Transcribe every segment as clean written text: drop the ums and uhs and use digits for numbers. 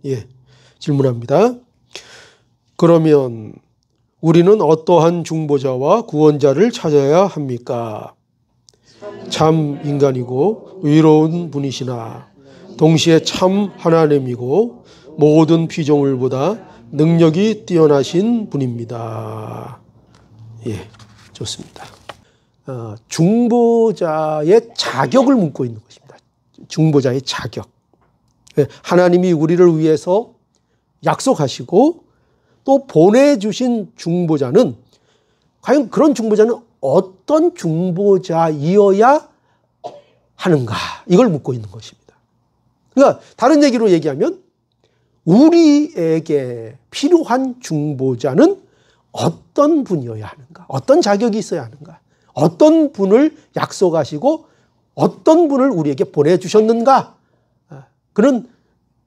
예, 질문합니다. 그러면 우리는 어떠한 중보자와 구원자를 찾아야 합니까? 참 인간이고 의로운 분이시나 동시에 참 하나님이고 모든 피조물보다 능력이 뛰어나신 분입니다. 예, 좋습니다. 중보자의 자격을 묻고 있는 것입니다. 중보자의 자격. 하나님이 우리를 위해서 약속하시고 또 보내주신 중보자는 과연 그런 중보자는 어떤 중보자이어야 하는가, 이걸 묻고 있는 것입니다. 그러니까 다른 얘기로 얘기하면 우리에게 필요한 중보자는 어떤 분이어야 하는가, 어떤 자격이 있어야 하는가, 어떤 분을 약속하시고 어떤 분을 우리에게 보내주셨는가, 그는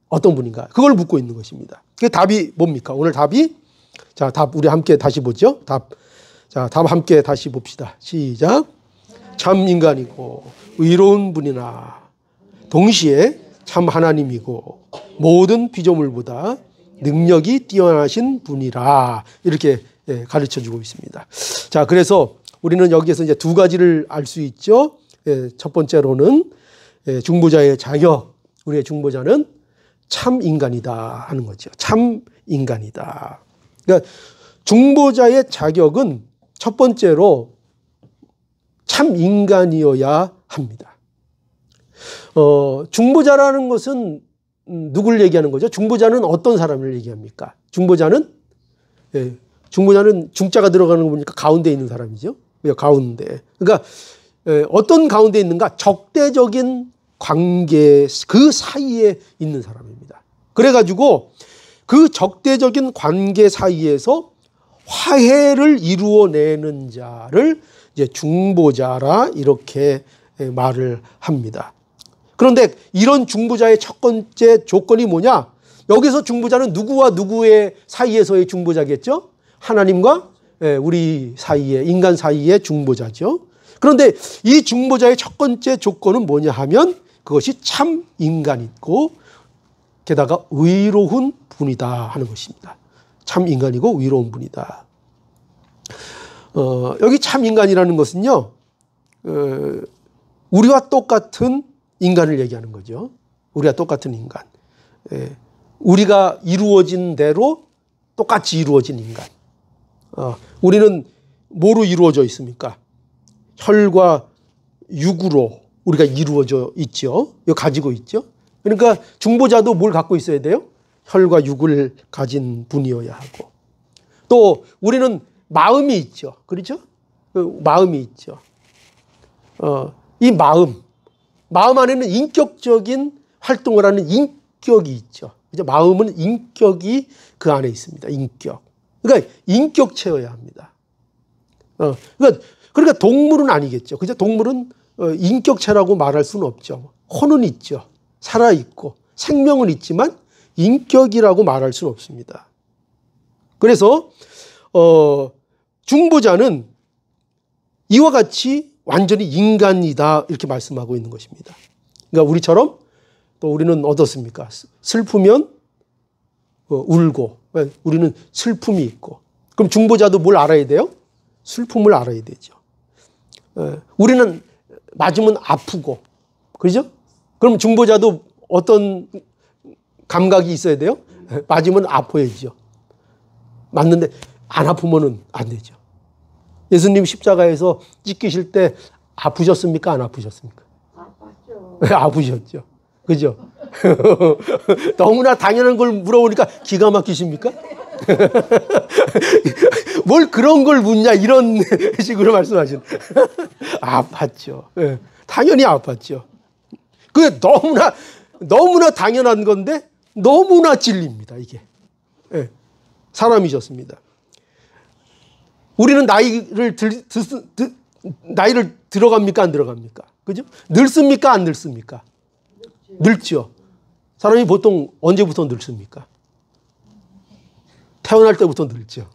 어떤 분인가, 그걸 묻고 있는 것입니다. 그 답이 뭡니까? 오늘 답이, 자, 답 우리 함께 다시 보죠. 답 함께 다시 봅시다. 시작. 참 인간이고 의로운 분이나 동시에 참 하나님이고 모든 피조물보다 능력이 뛰어나신 분이라, 이렇게 가르쳐주고 있습니다. 자, 그래서 우리는 여기에서 이제 두 가지를 알 수 있죠. 첫 번째로는 중보자의 자격, 우리의 중보자는 참 인간이다 하는 거죠. 참 인간이다. 그러니까 중보자의 자격은 첫 번째로 참 인간이어야 합니다. 중보자라는 것은 누굴 얘기하는 거죠? 중보자는 어떤 사람을 얘기합니까? 중보자는 중자가 들어가는 거 보니까 가운데 있는 사람이죠. 가운데. 그러니까 어떤 가운데 있는가? 적대적인 관계, 그 사이에 있는 사람입니다. 그래가지고 그 적대적인 관계 사이에서 화해를 이루어내는 자를 이제 중보자라, 이렇게 말을 합니다. 그런데 이런 중보자의 첫 번째 조건이 뭐냐? 여기서 중보자는 누구와 누구의 사이에서의 중보자겠죠? 하나님과 우리 사이에, 인간 사이의 중보자죠. 그런데 이 중보자의 첫 번째 조건은 뭐냐 하면 그것이 참 인간이고 게다가 의로운 분이다 하는 것입니다. 참 인간이고 의로운 분이다. 여기 참 인간이라는 것은요, 우리와 똑같은 인간을 얘기하는 거죠. 우리와 똑같은 인간. 우리가 이루어진 대로 똑같이 이루어진 인간. 우리는 뭐로 이루어져 있습니까? 혈과 육으로 우리가 이루어져 있죠. 이거 가지고 있죠. 그러니까 중보자도 뭘 갖고 있어야 돼요? 혈과 육을 가진 분이어야 하고, 또 우리는 마음이 있죠. 그렇죠? 마음이 있죠. 이 마음 안에는 인격적인 활동을 하는 인격이 있죠. 그죠? 마음은 인격이 그 안에 있습니다. 인격. 그러니까 인격체여야 합니다. 그러니까 동물은 아니겠죠. 그죠? 동물은 인격체라고 말할 수는 없죠. 혼은 있죠. 살아있고 생명은 있지만 인격이라고 말할 수는 없습니다. 그래서 중보자는 이와 같이 완전히 인간이다, 이렇게 말씀하고 있는 것입니다. 그러니까 우리처럼 또 우리는 어떻습니까? 슬프면 울고, 우리는 슬픔이 있고. 그럼 중보자도 뭘 알아야 돼요? 슬픔을 알아야 되죠. 우리는 맞으면 아프고, 그죠? 그럼 중보자도 어떤 감각이 있어야 돼요? 맞으면 아파야죠. 맞는데 안 아프면은 안 되죠. 예수님 십자가에서 찢기실 때 아프셨습니까? 안 아프셨습니까? 아팠죠. 아프셨죠. 그죠? 너무나 당연한 걸 물어보니까 기가 막히십니까? 뭘 그런 걸 묻냐, 이런 식으로 말씀하시는. 아팠죠. 네, 당연히 아팠죠. 그게 너무나 당연한 건데 너무나 찔립니다, 이게. 네, 사람이셨습니다. 우리는 나이를 들어갑니까, 안 들어갑니까? 그죠? 늙습니까, 안 늙습니까? 늙죠. 사람이 보통 언제부터 늙습니까? 태어날 때부터 늙죠.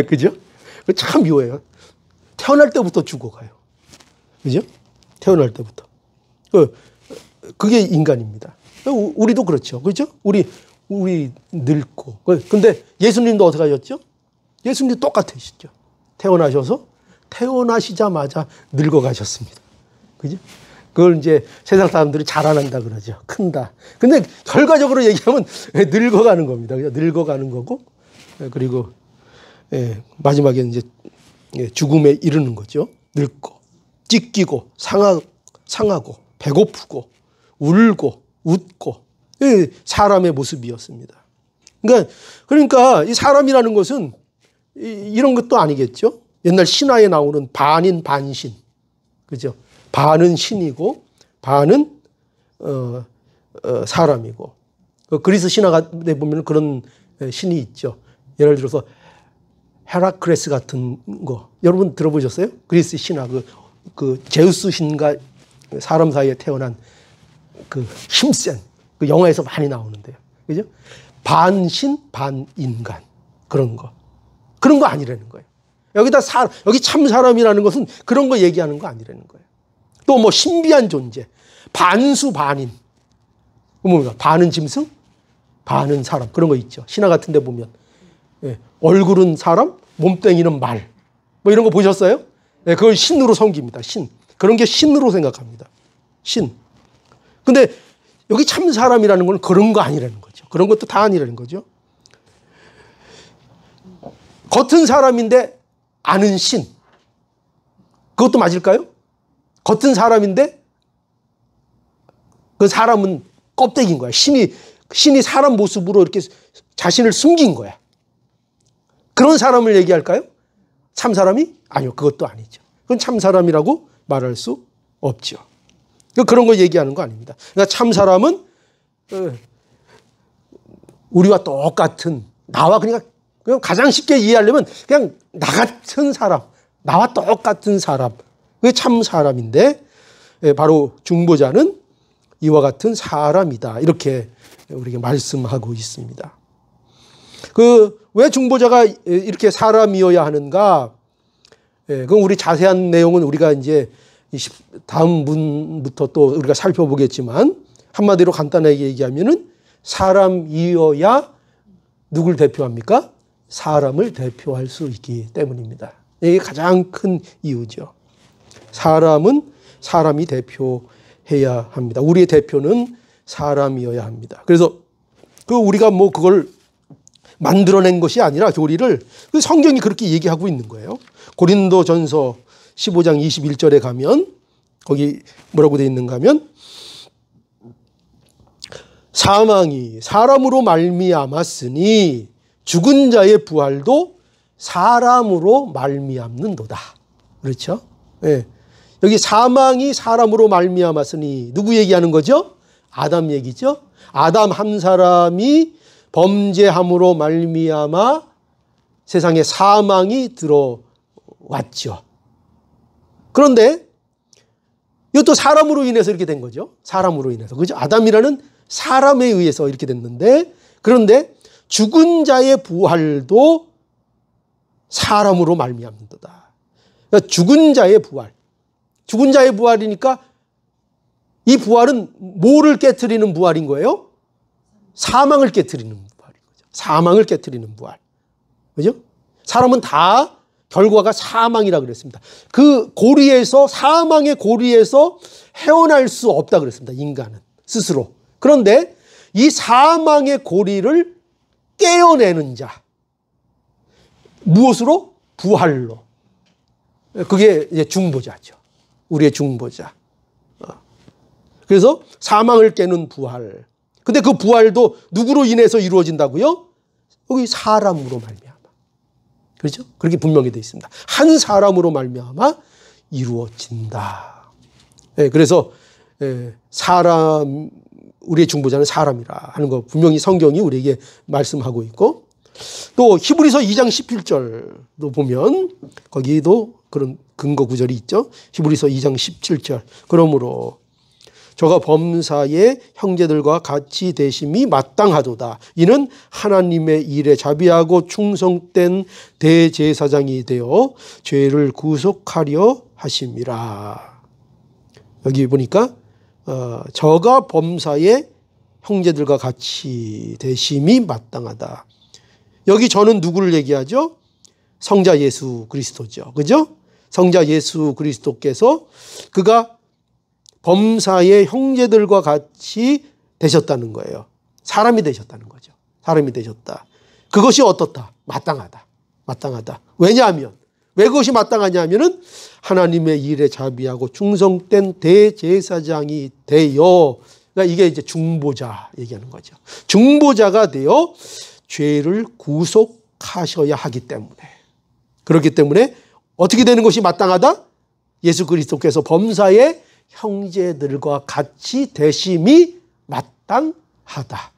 그죠? 참 묘해요. 태어날 때부터 죽어가요. 그죠? 태어날 때부터. 그게 인간입니다. 우리도 그렇죠. 그렇죠? 우리 늙고. 근데 예수님도 어떻게 하셨죠? 예수님도 똑같으시죠. 태어나시자마자 늙어가셨습니다. 그죠? 그걸 이제 세상 사람들이 자라난다 그러죠. 큰다. 근데 결과적으로 얘기하면 늙어가는 겁니다. 늙어가는 거고, 그리고 마지막에 이제 죽음에 이르는 거죠. 늙고, 찢기고, 상하고, 배고프고, 울고, 웃고, 사람의 모습이었습니다. 그러니까 이 사람이라는 것은 이런 것도 아니겠죠. 옛날 신화에 나오는 반인 반신, 그죠? 반은 신이고 반은 사람이고. 그리스 신화가 보면 그런 신이 있죠. 예를 들어서 헤라클레스 같은 거 여러분 들어보셨어요? 그리스 신화 그 제우스 신과 사람 사이에 태어난 그 힘센 그 영화에서 많이 나오는데요. 그죠? 반신 반인간 그런 거 아니라는 거예요. 여기 참 사람이라는 것은 그런 거 얘기하는 거 아니라는 거예요. 또 뭐 신비한 존재, 반수 반인, 뭡니까? 반은 짐승, 반은 사람 그런 거 있죠. 신화 같은 데 보면 얼굴은 사람, 몸뚱이는 말, 뭐 이런 거 보셨어요? 그걸 신으로 섬깁니다. 신. 그런 게 신으로 생각합니다. 신. 근데 여기 참 사람이라는 건 그런 거 아니라는 거죠. 그런 것도 다 아니라는 거죠. 겉은 사람인데 아는 신. 그것도 맞을까요? 겉은 사람인데 그 사람은 껍데기인 거야. 신이 사람 모습으로 이렇게 자신을 숨긴 거야. 그런 사람을 얘기할까요? 참 사람이? 아니요. 그것도 아니죠. 그건 참 사람이라고 말할 수 없죠. 그런 거 얘기하는 거 아닙니다. 그러니까 참 사람은 우리와 똑같은 나와 그냥 가장 쉽게 이해하려면 그냥 나 같은 사람, 나와 똑같은 사람. 그게 참 사람인데 바로 중보자는 이와 같은 사람이다. 이렇게 우리에게 말씀하고 있습니다. 왜 중보자가 이렇게 사람이어야 하는가? 그럼 우리 자세한 내용은 우리가 이제 다음 문부터 또 우리가 살펴보겠지만 한마디로 간단하게 얘기하면은 사람이어야 누굴 대표합니까? 사람을 대표할 수 있기 때문입니다. 이게 가장 큰 이유죠. 사람은 사람이 대표해야 합니다. 우리의 대표는 사람이어야 합니다. 그래서 우리가 뭐 그걸 만들어낸 것이 아니라 교리를 성경이 그렇게 얘기하고 있는 거예요. 고린도전서 15장 21절에 가면 거기 뭐라고 되어 있는가 하면 사망이 사람으로 말미암았으니 죽은 자의 부활도 사람으로 말미암는도다. 그렇죠? 네. 여기 사망이 사람으로 말미암았으니 누구 얘기하는 거죠? 아담 얘기죠. 아담 한 사람이 범죄함으로 말미암아 세상에 사망이 들어왔죠. 그런데 이것도 사람으로 인해서 이렇게 된 거죠. 사람으로 인해서. 그죠? 아담이라는 사람에 의해서 이렇게 됐는데 그런데 죽은 자의 부활도 사람으로 말미암는도다. 그러니까 죽은 자의 부활. 죽은 자의 부활이니까 이 부활은 뭐를 깨트리는 부활인 거예요? 사망을 깨트리는 부활인 거죠. 사망을 깨트리는 부활. 그죠? 사람은 다 결과가 사망이라 그랬습니다. 그 고리에서 사망의 고리에서 헤어날 수 없다 그랬습니다. 인간은 스스로. 그런데 이 사망의 고리를 깨어내는 자. 무엇으로? 부활로. 그게 이제 중보자죠. 우리의 중보자. 그래서 사망을 깨는 부활. 근데 그 부활도 누구로 인해서 이루어진다고요? 여기 사람으로 말미암아. 그렇죠? 그렇게 분명히 되어 있습니다. 한 사람으로 말미암아 이루어진다. 네, 그래서 우리의 중보자는 사람이라 하는 거 분명히 성경이 우리에게 말씀하고 있고 또 히브리서 2장 17절도 보면 거기도 그런 근거 구절이 있죠. 히브리서 2장 17절. 그러므로 저가 범사의 형제들과 같이 되심이 마땅하도다. 이는 하나님의 일에 자비하고 충성된 대제사장이 되어 죄를 구속하려 하심이라. 여기 보니까 저가 범사의 형제들과 같이 되심이 마땅하다. 여기 저는 누구를 얘기하죠? 성자 예수 그리스도죠. 그죠? 성자 예수 그리스도께서 그가 범사의 형제들과 같이 되셨다는 거예요. 사람이 되셨다는 거죠. 사람이 되셨다. 그것이 어떻다? 마땅하다. 마땅하다. 왜냐하면, 왜 그것이 마땅하냐 하면은 하나님의 일에 자비하고 충성된 대제사장이 되어, 그러니까 이게 이제 중보자 얘기하는 거죠. 중보자가 되어 죄를 구속하셔야 하기 때문에, 그렇기 때문에 어떻게 되는 것이 마땅하다? 예수 그리스도께서 범사의 형제들과 같이 되심이 마땅하다.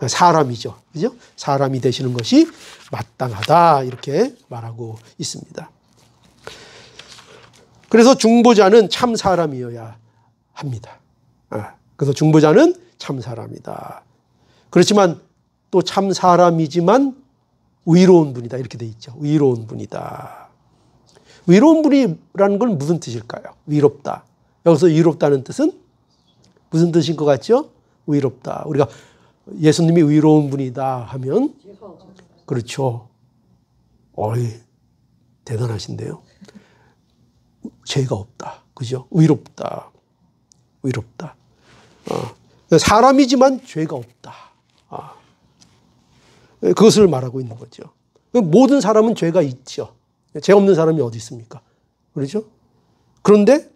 사람이죠. 그죠? 사람이 되시는 것이 마땅하다. 이렇게 말하고 있습니다. 그래서 중보자는 참 사람이어야 합니다. 그래서 중보자는 참 사람이다. 그렇지만 또 참 사람이지만 의로운 분이다. 이렇게 돼 있죠. 의로운 분이다. 의로운 분이라는 건 무슨 뜻일까요? 의롭다. 여기서 의롭다는 뜻은 무슨 뜻인 것 같죠? 의롭다. 우리가 예수님이 의로운 분이다 하면, 그렇죠. 어이, 대단하신데요. 죄가 없다. 그죠? 의롭다. 의롭다. 사람이지만 죄가 없다. 그것을 말하고 있는 거죠. 모든 사람은 죄가 있죠. 죄 없는 사람이 어디 있습니까? 그렇죠? 그런데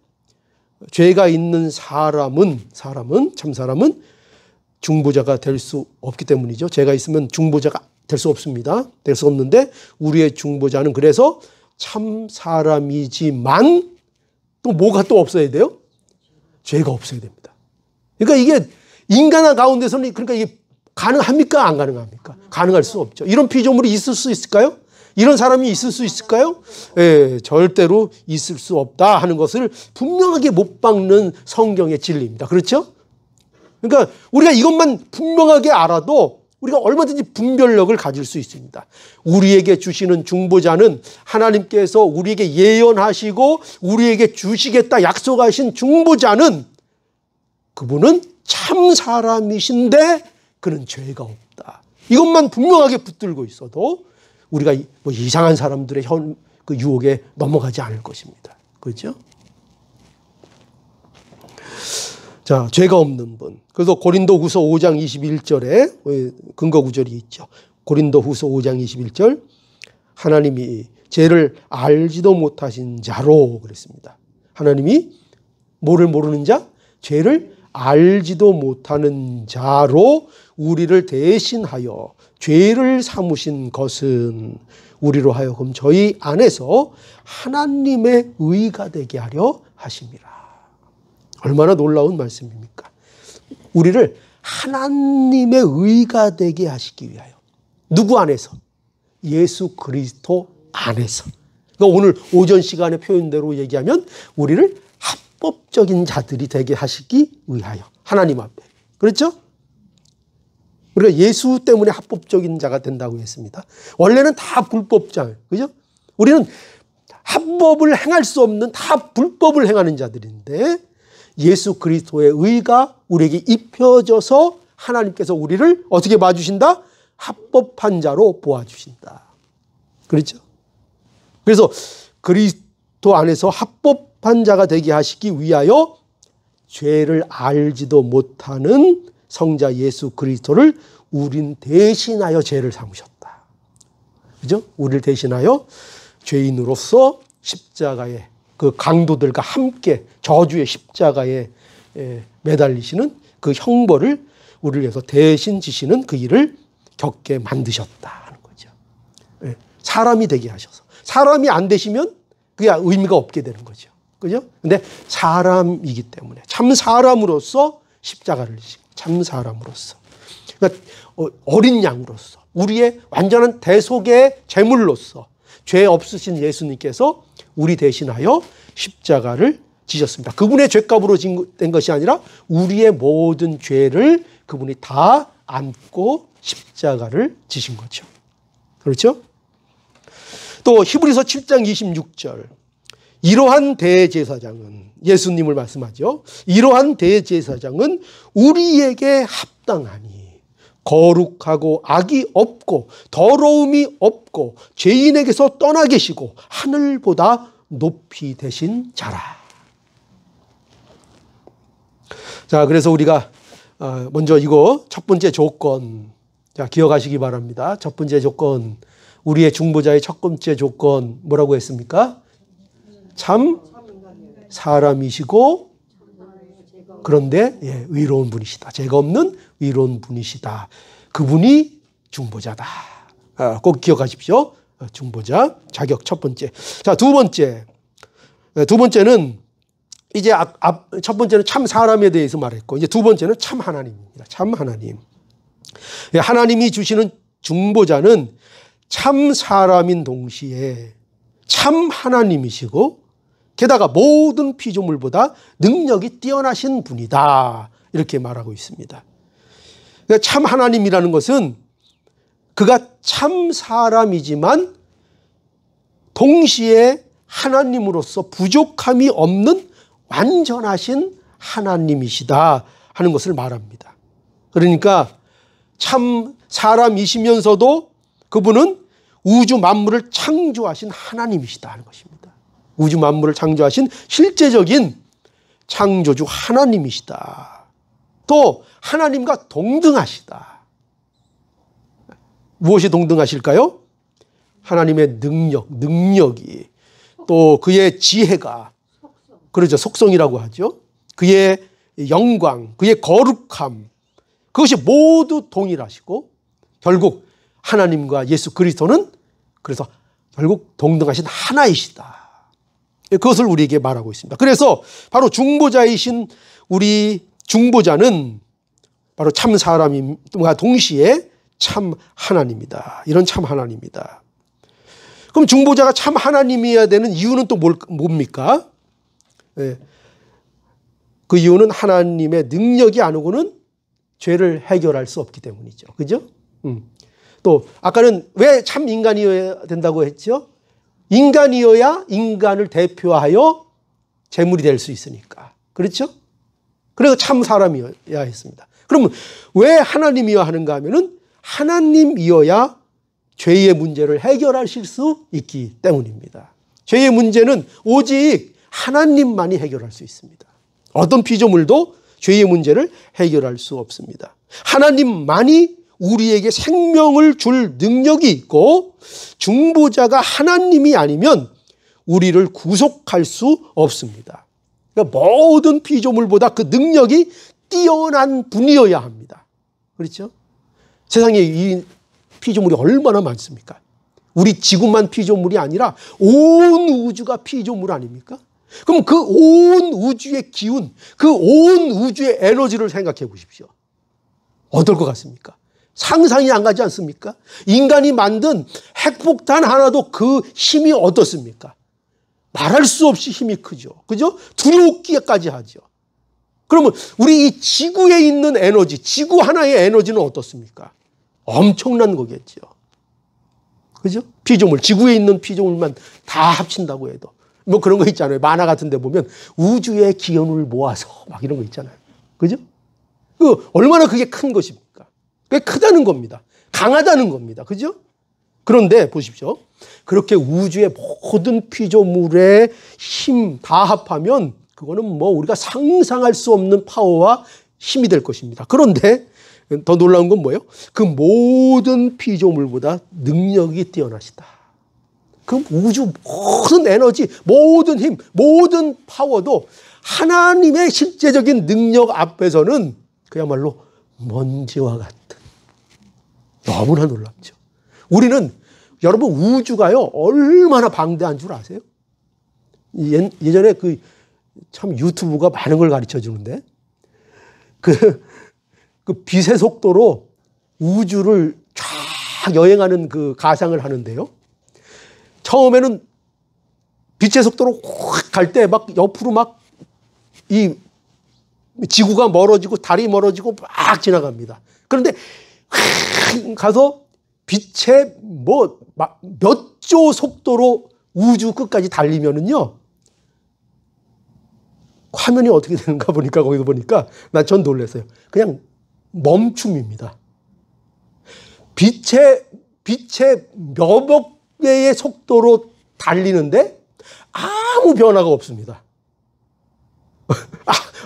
죄가 있는 사람은 참 사람은 중보자가 될 수 없기 때문이죠. 죄가 있으면 중보자가 될 수 없습니다. 될 수 없는데 우리의 중보자는 그래서 참 사람이지만 또 뭐가 또 없어야 돼요? 죄가 없어야 됩니다. 그러니까 이게 인간 가운데서는, 그러니까 이게 가능합니까? 안 가능합니까? 가능할 수 없죠. 이런 피조물이 있을 수 있을까요? 이런 사람이 있을 수 있을까요? 예, 절대로 있을 수 없다 하는 것을 분명하게 못 박는 성경의 진리입니다. 그렇죠? 그러니까 우리가 이것만 분명하게 알아도 우리가 얼마든지 분별력을 가질 수 있습니다. 우리에게 주시는 중보자는 하나님께서 우리에게 예언하시고 우리에게 주시겠다 약속하신 중보자는, 그분은 참 사람이신데 그는 죄가 없다. 이것만 분명하게 붙들고 있어도 우리가 뭐 이상한 사람들의 그 유혹에 넘어가지 않을 것입니다. 그렇죠? 자, 죄가 없는 분. 그래서 고린도후서 5장 21절에 근거 구절이 있죠. 고린도후서 5장 21절, 하나님이 죄를 알지도 못하신 자로 그랬습니다. 하나님이 뭐를 모르는 자? 죄를 알지도 못하는 자로 우리를 대신하여 죄를 삼으신 것은 우리로 하여금 저희 안에서 하나님의 의가 되게 하려 하심이라. 얼마나 놀라운 말씀입니까? 우리를 하나님의 의가 되게 하시기 위하여. 누구 안에서? 예수 그리스도 안에서. 그러니까 오늘 오전 시간의 표현대로 얘기하면 우리를 합법적인 자들이 되게 하시기 위하여. 하나님 앞에. 그렇죠? 우리가 예수 때문에 합법적인 자가 된다고 했습니다. 원래는 다 불법자. 그죠? 우리는 합법을 행할 수 없는, 다 불법을 행하는 자들인데 예수 그리스도의 의가 우리에게 입혀져서 하나님께서 우리를 어떻게 봐주신다? 합법한 자로 보아주신다. 그렇죠? 그래서 그리스도 안에서 합법한 자가 되게 하시기 위하여 죄를 알지도 못하는 성자 예수 그리스도를 우린 대신하여 죄를 삼으셨다. 그죠? 우리를 대신하여 죄인으로서 십자가에 그 강도들과 함께 저주의 십자가에 매달리시는 그 형벌을 우리를 위해서 대신 지시는 그 일을 겪게 만드셨다 하는 거죠. 사람이 되게 하셔서. 사람이 안 되시면 그게 의미가 없게 되는 거죠. 그죠? 근데 사람이기 때문에 참 사람으로서 십자가를 지시고 참 사람으로서, 그러니까 어린 양으로서 우리의 완전한 대속의 제물로서 죄 없으신 예수님께서 우리 대신하여 십자가를 지셨습니다. 그분의 죄값으로 된 것이 아니라 우리의 모든 죄를 그분이 다 안고 십자가를 지신 거죠. 그렇죠? 또 히브리서 7장 26절, 이러한 대제사장은, 예수님을 말씀하죠. 이러한 대제사장은 우리에게 합당하니 거룩하고 악이 없고 더러움이 없고 죄인에게서 떠나 계시고 하늘보다 높이 되신 자라. 자, 그래서 우리가 먼저 이거 첫 번째 조건, 자, 기억하시기 바랍니다. 첫 번째 조건, 우리의 중보자의 첫 번째 조건 뭐라고 했습니까? 참 사람이시고 그런데 의로운 분이시다. 죄가 없는 의로운 분이시다. 그분이 중보자다. 꼭 기억하십시오. 중보자 자격 첫 번째. 자, 두 번째는 이제 첫 번째는 참 사람에 대해서 말했고, 이제 두 번째는 참 하나님입니다. 참 하나님. 하나님이 주시는 중보자는 참 사람인 동시에 참 하나님이시고 게다가 모든 피조물보다 능력이 뛰어나신 분이다. 이렇게 말하고 있습니다. 그러니까 참 하나님이라는 것은 그가 참 사람이지만 동시에 하나님으로서 부족함이 없는 완전하신 하나님이시다 하는 것을 말합니다. 그러니까 참 사람이시면서도 그분은 우주 만물을 창조하신 하나님이시다 하는 것입니다. 우주 만물을 창조하신 실제적인 창조주 하나님이시다. 또 하나님과 동등하시다. 무엇이 동등하실까요? 하나님의 능력이, 또 그의 지혜가, 그러죠, 속성이라고 하죠. 그의 영광, 그의 거룩함, 그것이 모두 동일하시고 결국 하나님과 예수 그리스도는 그래서 결국 동등하신 하나이시다. 그것을 우리에게 말하고 있습니다. 그래서 바로 중보자이신 우리 중보자는 바로 참 사람과 동시에 참 하나님이다. 이런 참 하나님이다. 그럼 중보자가 참 하나님이어야 되는 이유는 또 뭡니까? 그 이유는 하나님의 능력이 아니고는 죄를 해결할 수 없기 때문이죠. 그죠? 또 아까는 왜 참 인간이어야 된다고 했죠? 인간이어야 인간을 대표하여 재물이 될 수 있으니까. 그렇죠? 그래서 참 사람이어야 했습니다. 그러면 왜 하나님이어야 하는가 하면은 하나님이어야 죄의 문제를 해결하실 수 있기 때문입니다. 죄의 문제는 오직 하나님만이 해결할 수 있습니다. 어떤 피조물도 죄의 문제를 해결할 수 없습니다. 하나님만이 우리에게 생명을 줄 능력이 있고 중보자가 하나님이 아니면 우리를 구속할 수 없습니다. 그러니까 모든 피조물보다 그 능력이 뛰어난 분이어야 합니다. 그렇죠? 세상에 이 피조물이 얼마나 많습니까? 우리 지구만 피조물이 아니라 온 우주가 피조물 아닙니까? 그럼 그 온 우주의 기운, 그 온 우주의 에너지를 생각해 보십시오. 어떨 것 같습니까? 상상이 안 가지 않습니까? 인간이 만든 핵폭탄 하나도 그 힘이 어떻습니까? 말할 수 없이 힘이 크죠. 그죠? 두렵기까지 하죠. 그러면 우리 이 지구에 있는 에너지, 지구 하나의 에너지는 어떻습니까? 엄청난 거겠죠. 그죠? 피조물, 지구에 있는 피조물만 다 합친다고 해도. 뭐 그런 거 있잖아요. 만화 같은 데 보면 우주의 기운을 모아서 막 이런 거 있잖아요. 그죠? 얼마나 그게 큰 것입니까? 그게 크다는 겁니다. 강하다는 겁니다. 그죠? 그런데 보십시오. 그렇게 우주의 모든 피조물의 힘 다 합하면 그거는 뭐 우리가 상상할 수 없는 파워와 힘이 될 것입니다. 그런데 더 놀라운 건 뭐예요? 그 모든 피조물보다 능력이 뛰어나시다. 그 우주 모든 에너지, 모든 힘, 모든 파워도 하나님의 실제적인 능력 앞에서는 그야말로 먼지와 같은, 너무나 놀랍죠. 우리는, 여러분, 우주가요 얼마나 방대한 줄 아세요? 예전에 참 유튜브가 많은 걸 가르쳐 주는데 그 빛의 속도로 우주를 쫙 여행하는 그 가상을 하는데요. 처음에는 빛의 속도로 확 갈 때 막 옆으로 막 이 지구가 멀어지고 달이 멀어지고 막 지나갑니다. 그런데 확 가서 빛의 뭐 몇 조 속도로 우주 끝까지 달리면은요, 화면이 어떻게 되는가 보니까, 거기서 보니까 나 전 놀랐어요. 그냥 멈춤입니다. 빛의 몇억 배의 속도로 달리는데 아무 변화가 없습니다.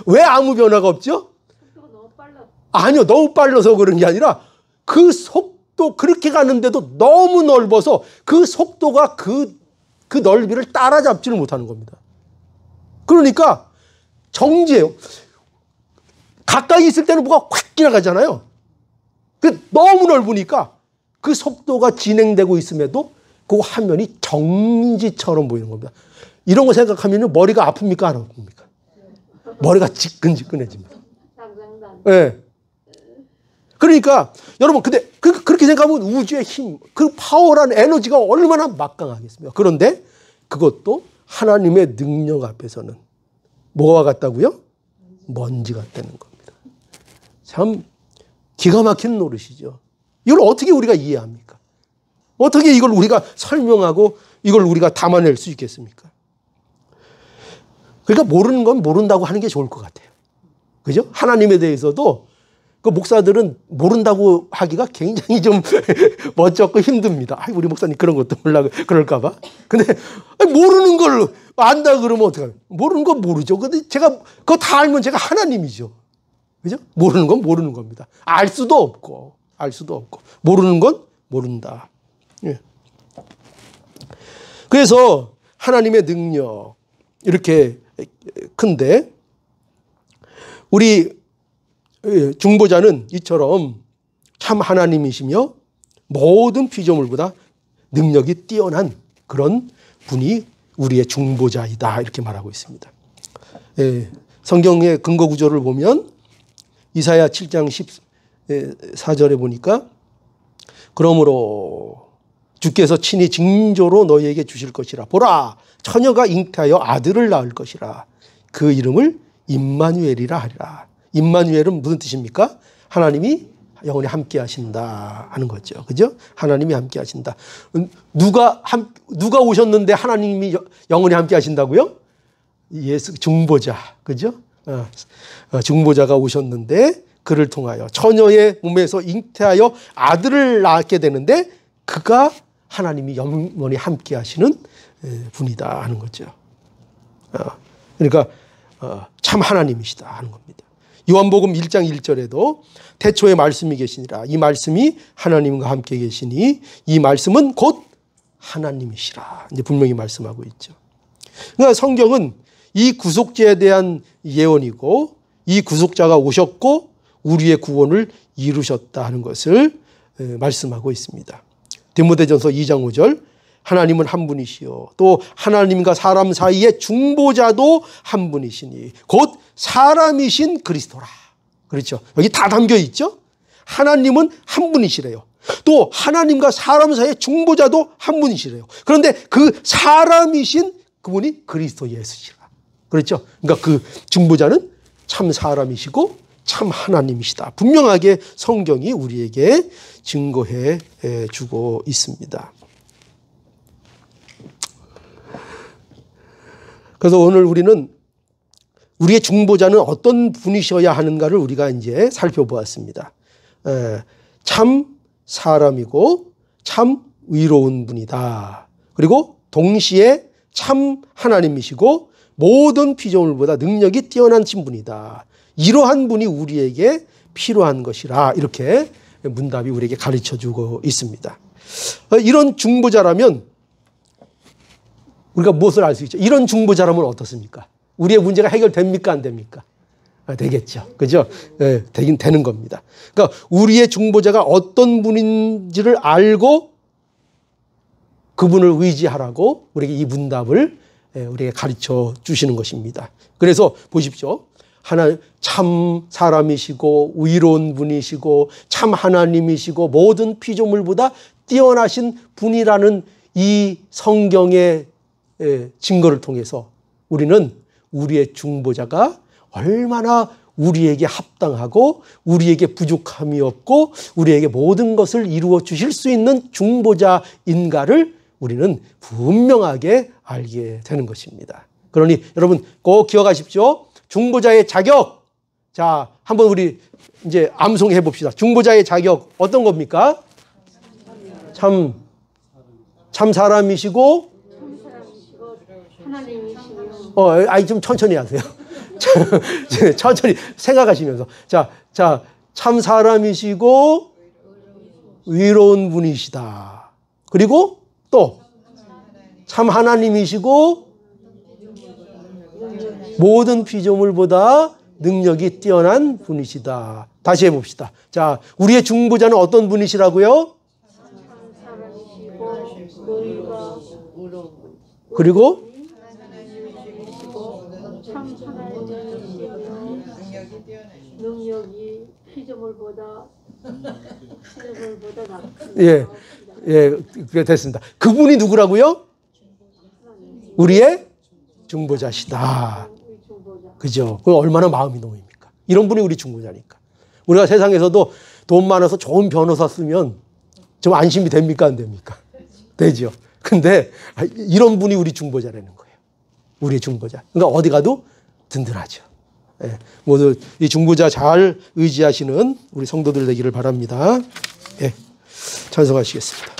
왜 아무 변화가 없죠? 속도가 너무 빨라. 아니요, 너무 빨라서 그런 게 아니라 그 속도 그렇게 가는데도 너무 넓어서 그 속도가 그 넓이를 따라잡지를 못하는 겁니다. 그러니까 정지예요. 가까이 있을 때는 뭐가 확 지나가잖아요. 너무 넓으니까 그 속도가 진행되고 있음에도 그 화면이 정지처럼 보이는 겁니다. 이런 거 생각하면 머리가 아픕니까? 안 아픕니까? 머리가 지끈지끈해집니다. 네. 그러니까 여러분 근데 그렇게 생각하면 우주의 힘, 그 파워란 에너지가 얼마나 막강하겠습니까? 그런데 그것도 하나님의 능력 앞에서는 뭐와 같다고요? 먼지 같다는 겁니다. 참 기가 막힌 노릇이죠. 이걸 어떻게 우리가 이해합니까? 어떻게 이걸 우리가 설명하고 이걸 우리가 담아낼 수 있겠습니까? 그러니까 모르는 건 모른다고 하는 게 좋을 것 같아요. 그죠? 하나님에 대해서도 그 목사들은 모른다고 하기가 굉장히 좀 멋쩍고 힘듭니다. 우리 목사님 그런 것도 몰라 그럴까봐. 근데 모르는 걸 안다 그러면 어떡해요? 모르는 건 모르죠. 근데 제가 그거 다 알면 제가 하나님이죠. 그죠? 모르는 건 모르는 겁니다. 알 수도 없고 모르는 건 모른다. 예. 그래서 하나님의 능력 이렇게 큰데 우리 중보자는 이처럼 참 하나님이시며 모든 피조물보다 능력이 뛰어난 그런 분이 우리의 중보자이다 이렇게 말하고 있습니다. 성경의 근거 구조를 보면 이사야 7장 14절에 보니까 그러므로 주께서 친히 징조로 너희에게 주실 것이라. 보라, 처녀가 잉태하여 아들을 낳을 것이라. 그 이름을 임마누엘이라 하리라. 임마누엘은 무슨 뜻입니까? 하나님이 영원히 함께 하신다 하는 거죠. 그죠? 하나님이 함께 하신다. 누가 오셨는데 하나님이 영원히 함께 하신다고요? 예수 중보자. 그죠? 중보자가 오셨는데 그를 통하여 처녀의 몸에서 잉태하여 아들을 낳게 되는데 그가 하나님이 영원히 함께 하시는 분이다 하는 거죠. 그러니까 참 하나님이시다 하는 겁니다. 요한복음 1장 1절에도 태초에 말씀이 계시니라. 이 말씀이 하나님과 함께 계시니 이 말씀은 곧 하나님이시라. 이제 분명히 말씀하고 있죠. 그러니까 성경은 이 구속자에 대한 예언이고 이 구속자가 오셨고 우리의 구원을 이루셨다 하는 것을 말씀하고 있습니다. 디모데전서 2장 5절 하나님은 한 분이시요 또 하나님과 사람 사이의 중보자도 한 분이시니 곧 사람이신 그리스도라. 그렇죠. 여기 다 담겨 있죠. 하나님은 한 분이시래요. 또 하나님과 사람 사이의 중보자도 한 분이시래요. 그런데 그 사람이신 그분이 그리스도 예수시라. 그렇죠. 그러니까 그 중보자는 참 사람이시고 참 하나님이시다. 분명하게 성경이 우리에게 증거해 주고 있습니다. 그래서 오늘 우리는 우리의 중보자는 어떤 분이셔야 하는가를 우리가 이제 살펴보았습니다. 참 사람이고 참 의로운 분이다. 그리고 동시에 참 하나님이시고 모든 피조물보다 능력이 뛰어난 분이다. 이러한 분이 우리에게 필요한 것이라 이렇게 문답이 우리에게 가르쳐주고 있습니다. 이런 중보자라면 우리가 무엇을 알 수 있죠? 이런 중보자라면 어떻습니까? 우리의 문제가 해결됩니까? 안 됩니까? 되겠죠. 그죠? 네, 되긴 되는 겁니다. 그러니까 우리의 중보자가 어떤 분인지를 알고 그분을 의지하라고 우리에게 이 문답을 우리에게 가르쳐 주시는 것입니다. 그래서 보십시오. 하나님 참 사람이시고 의로운 분이시고 참 하나님이시고 모든 피조물보다 뛰어나신 분이라는 이 성경의 증거를 통해서 우리는 우리의 중보자가 얼마나 우리에게 합당하고 우리에게 부족함이 없고 우리에게 모든 것을 이루어 주실 수 있는 중보자인가를 우리는 분명하게 알게 되는 것입니다. 그러니 여러분 꼭 기억하십시오. 중보자의 자격. 자, 한번 우리 이제 암송해 봅시다. 중보자의 자격 어떤 겁니까? 참 사람이시고, 하나님이시며 좀 천천히 하세요. 천천히 생각하시면서. 자, 참 사람이시고, 위로운 분이시다. 그리고 또, 참 하나님이시고, 모든 피조물보다 능력이 뛰어난 분이시다. 다시 해봅시다. 자, 우리의 중보자는 어떤 분이시라고요? 그리고 능력이 피조물보다 예, 됐습니다. 그분이 누구라고요? 우리의 중보자시다. 그죠? 그 얼마나 마음이 놓입니까? 이런 분이 우리 중보자니까. 우리가 세상에서도 돈 많아서 좋은 변호사 쓰면 좀 안심이 됩니까? 안 됩니까? 되죠. 근데 이런 분이 우리 중보자라는 거예요. 우리의 중보자. 그러니까 어디 가도 든든하죠. 예, 모두 이 중보자 잘 의지하시는 우리 성도들 되기를 바랍니다. 예, 찬송하시겠습니다.